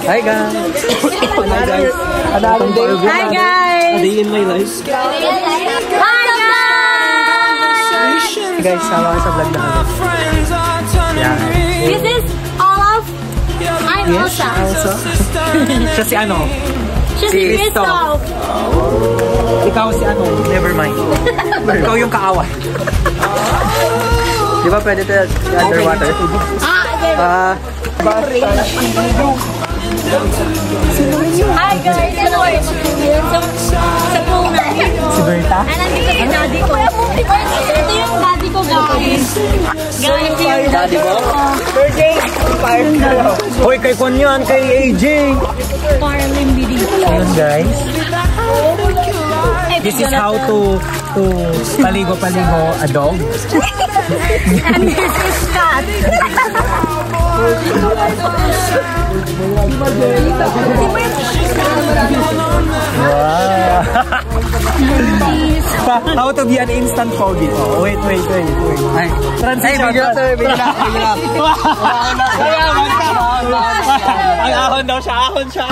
Hi guys! Another day. Hi guys! A day in my life. Hi guys! Hey guys, sama ka sa vlog na kami. Yeah. This is Olaf. I'm Elsa. Elsa? Siya si ano? She's si Crystal. Ikaw si ano? Never mind. Ikaw yung kaaway. Di ba pwede tayo underwater? Hi guys! Hello! Sa pool namin. Si Berta? Nandito yung daddy ko. Ito yung daddy ko guys. Guys, yung Daddy mo? Birthday! Hoy, kay Kwan yan, kay AJ! Carlin Bidi. Ayun guys. This is how to paligo-paligo a dog. And this is Kat. Wow! How to be an instant foggy. Oh, wait. Ay, transition. Ang ahon daw siya, ahon siya.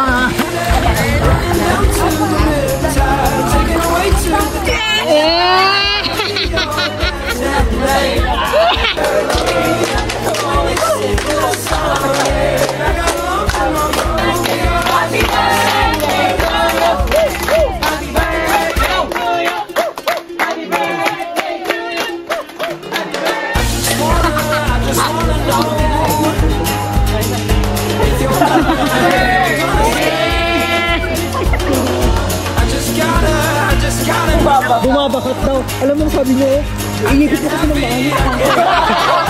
Bumabakat daw. Alam mo sabi niyo, iigit ko kasi ng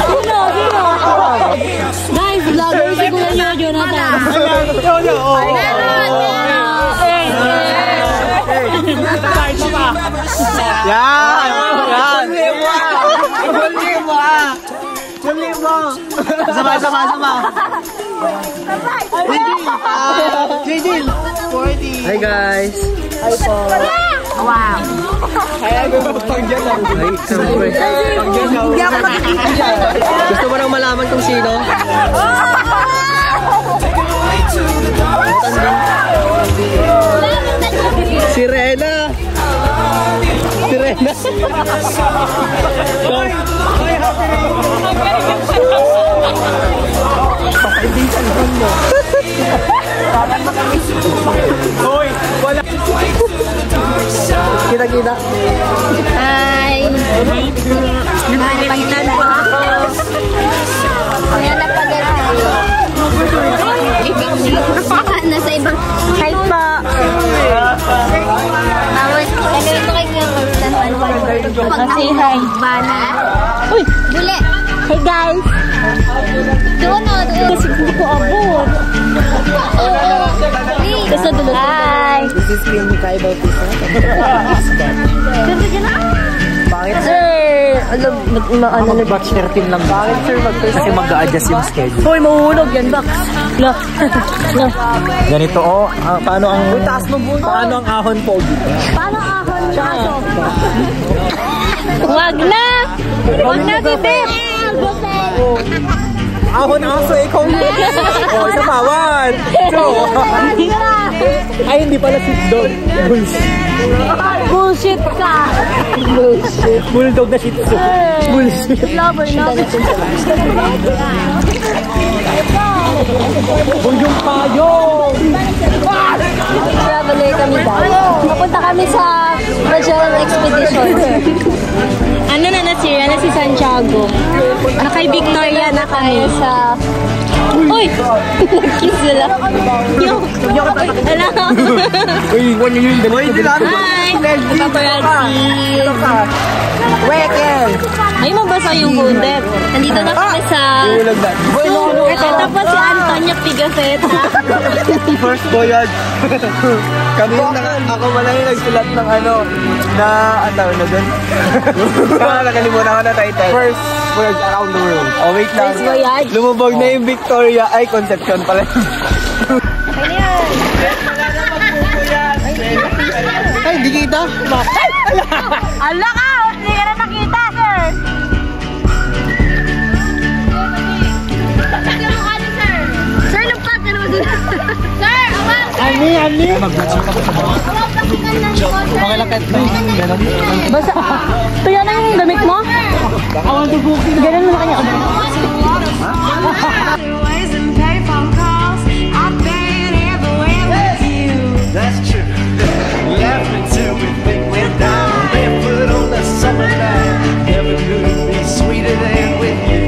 Sino? Guys, vlogger si Kuya Jonathan. Sama. JJ, 40. Hi guys. Hi po. Wow. Gusto mo nang malaman kung sino? Si Rena. Hoy, wala. Kita. Hi. Napagitan po ako. Kaya napagalitan ako. Nasa ibang... Hi po. Tapos, ganito kayo say hi. Uy! Buli! Hey guys! Doon. Kasi hindi ko abot. Gusto dulot. Hi! This is Liam Mikay Bautista. Bakit Sir! Batch 13 lang. Bakit sir? Kasi mag-a-adjust yung schedule. Hoy, mahulog yan, Bax. Ganito paano ang ahon pogi? Paano ahon aso? Wag na! Wag na, bibip! Ahon aso, ikaw na! O, isa pa, 1, 2. Ay, hindi pala sit dog. Bullshit ka! Bulldog na shih tzu. Bullshit. Lover. Kung yung payong! Traveler kami dahil. Papunta kami sa Magellan Expedition. Ano na nasira na si Santiago. Nakay Victoria na kami sa... Uy! Nag-kiss sila. Hello! Uy, wala yun. Hi! Paparazzi! Wekel! Ay, mabasa yung hooded. Nandito na kami sa... Ito po si Antonio Pigafetta. First voyage. Kami ako wala yung nagsulat ng na ang tawag na dun. Nakalimutan ko na title. First voyage around the world. Oh, wait lang. First voyage. Lumubog na yung Victoria. Ay, Concepcion pala. Ay, di kita. Ala ka! Hindi ka na nakita, sir! Sir, lumpat ka naman dun. Ani. Okay lang kahit ganun. Basta, tuya na yung damit mo? Ganun mo na kanya. That's true. Laughing till we think we're down. Barefoot on the summer night. Never could be sweeter than with you.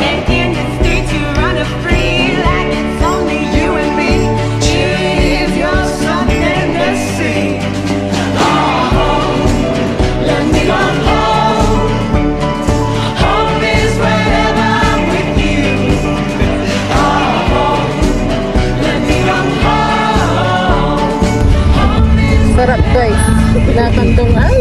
And in the streets you run free like it's only you and me. If you're something to see. Oh, let me go home. Home is wherever I'm with you. Oh, let me go home. Sarap guys. Natandong ay.